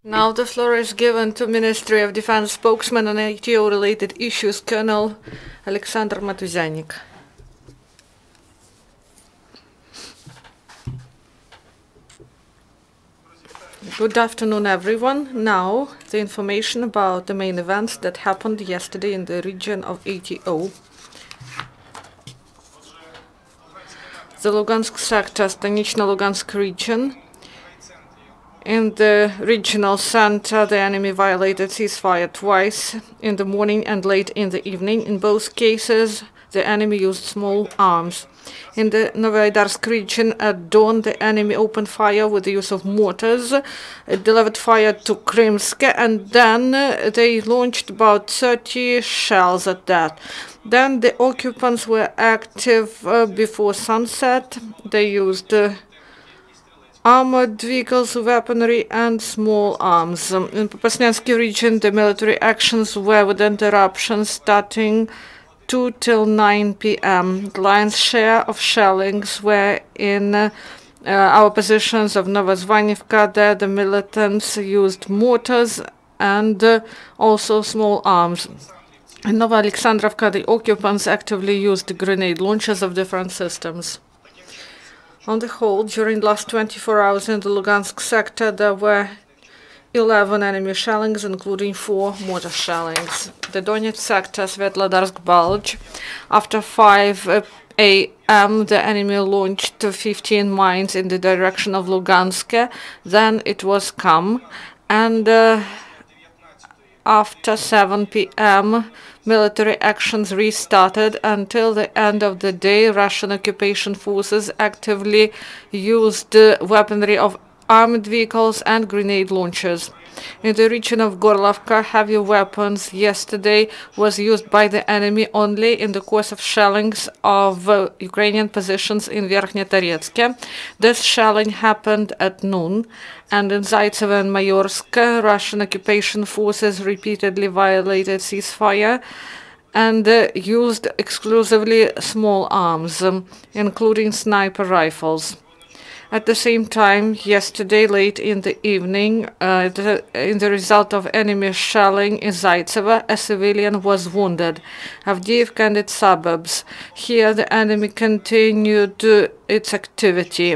Now the floor is given to Ministry of Defense spokesman on ATO-related issues, Colonel Oleksandr Motuzyanyk. Good afternoon, everyone. Now, the information about the main events that happened yesterday in the region of ATO. The Lugansk sector, Stanichno-Lugansk region. In the regional center, the enemy violated ceasefire twice, in the morning and late in the evening. In both cases, the enemy used small arms. In the Novoidarsk region, at dawn, the enemy opened fire with the use of mortars. It delivered fire to Krymsk, and then they launched about 30 shells at that. Then the occupants were active before sunset. They used armored vehicles, weaponry, and small arms. In Popasnyansky region, the military actions were with interruptions starting 2 till 9 p.m. The lion's share of shellings were in our positions of Novozvanivka. There, the militants used mortars and also small arms. In Novoalexandrovka, the occupants actively used grenade launchers of different systems. On the whole, during the last 24 hours in the Lugansk sector, there were 11 enemy shellings, including 4 mortar shellings. The Donetsk sector, Svetlodarsk Bulge, after 5 a.m., the enemy launched 15 mines in the direction of Lugansk. Then it was calm, and after 7 p.m., military actions restarted. Until the end of the day, Russian occupation forces actively used weaponry of armored vehicles and grenade launchers. In the region of Gorlovka, heavy weapons yesterday was used by the enemy only in the course of shellings of Ukrainian positions in Verkhnyataretsk. This shelling happened at noon, and in Zaitsevo and Mayorsk, Russian occupation forces repeatedly violated ceasefire and used exclusively small arms, including sniper rifles. At the same time, yesterday, late in the evening, in the result of enemy shelling in Zaitsevo, a civilian was wounded. Avdiivka and its suburbs. Here, the enemy continued its activity.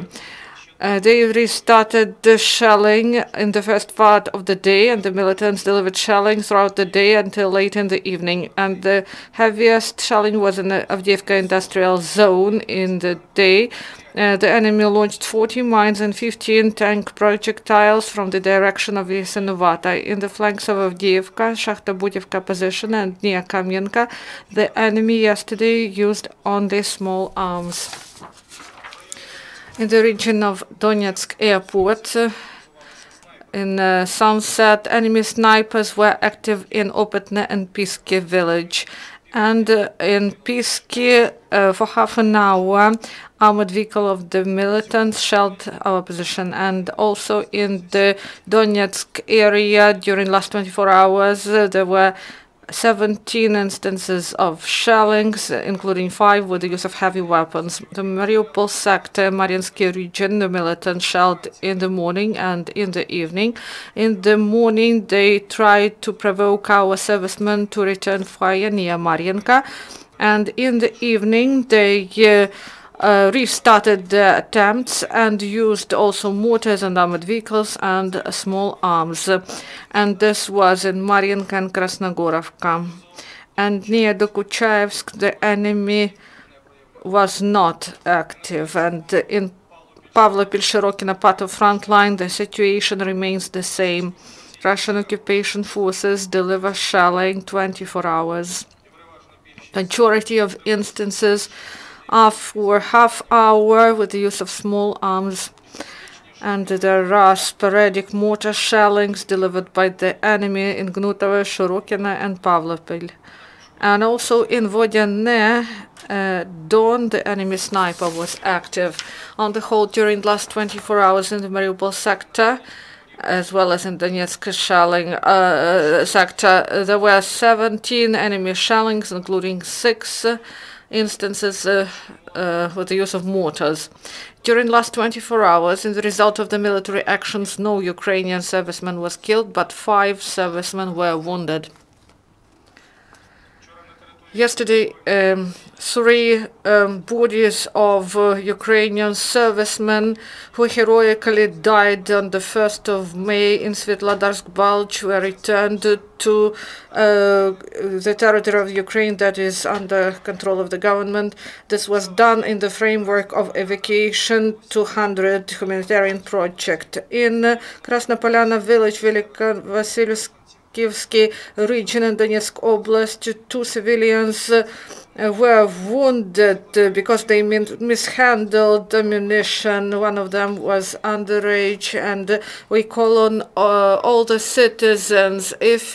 They restarted the shelling in the first part of the day, and the militants delivered shelling throughout the day until late in the evening. And the heaviest shelling was in the Avdiivka industrial zone in the day. The enemy launched 40 mines and 15 tank projectiles from the direction of Yasenovata. In the flanks of Avdiivka, Shakhta-Budyivka position, and near Kamienka, the enemy yesterday used only small arms. In the region of Donetsk airport, in sunset, enemy snipers were active in Opetne and Pisky village. And in Pisky, for half an hour, armored vehicle of the militants shelled our position. And also in the Donetsk area, during the last 24 hours, there were 17 instances of shellings, including 5 with the use of heavy weapons. The Mariupol sector, Mariinsky region, the militants shelled in the morning and in the evening. In the morning, they tried to provoke our servicemen to return fire near Mariinka, and in the evening, they restarted the attempts and used also mortars and armored vehicles and small arms. And this was in Mariinka and Krasnogorovka. And near Dokuchaevsk, the enemy was not active. And in Pavlopil-Shirokino part of front line, the situation remains the same. Russian occupation forces deliver shelling 24 hours. Majority of instances are for half hour with the use of small arms, and there are sporadic mortar shellings delivered by the enemy in Gnutovo, Shirokino, and Pavlopil. And also in Vodyane, dawn, the enemy sniper was active. On the whole, during the last 24 hours in the Mariupol sector, as well as in Donetsk shelling sector, there were 17 enemy shellings, including 6 instances with the use of mortars. During the last 24 hours, in the result of the military actions, no Ukrainian serviceman was killed, but 5 servicemen were wounded. Yesterday, 3 bodies of Ukrainian servicemen who heroically died on the 1st of May in Svetlodarsk Bulge were returned to the territory of Ukraine that is under control of the government. This was done in the framework of Evacuation 200 humanitarian project. In Krasnopolyana village, Kivsky region in Donetsk Oblast, 2 civilians were wounded because they mishandled ammunition. One of them was underage, and we call on all the citizens, if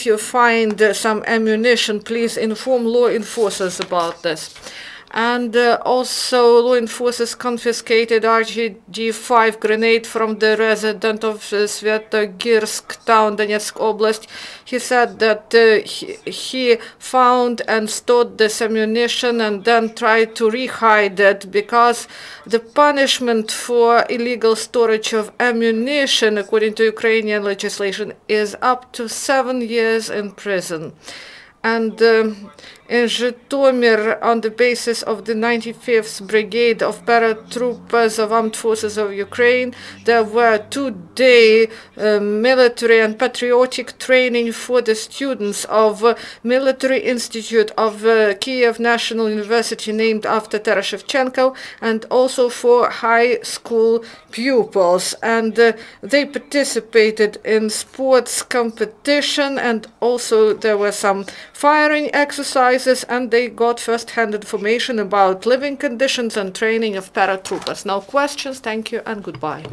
you find some ammunition, please inform law enforcers about this. And also, law enforcers confiscated RGD-5 grenade from the resident of Svetogirsk town, Donetsk Oblast. He said that he found and stored this ammunition and then tried to re-hide it, because the punishment for illegal storage of ammunition, according to Ukrainian legislation, is up to 7 years in prison. And in Zhytomyr, on the basis of the 95th Brigade of Paratroopers of Armed Forces of Ukraine, there were 2-day military and patriotic training for the students of Military Institute of Kiev National University, named after Taras Shevchenko, and also for high school pupils. And they participated in sports competition, and also there were some firing exercises, and they got first-hand information about living conditions and training of paratroopers. No questions. Thank you and goodbye.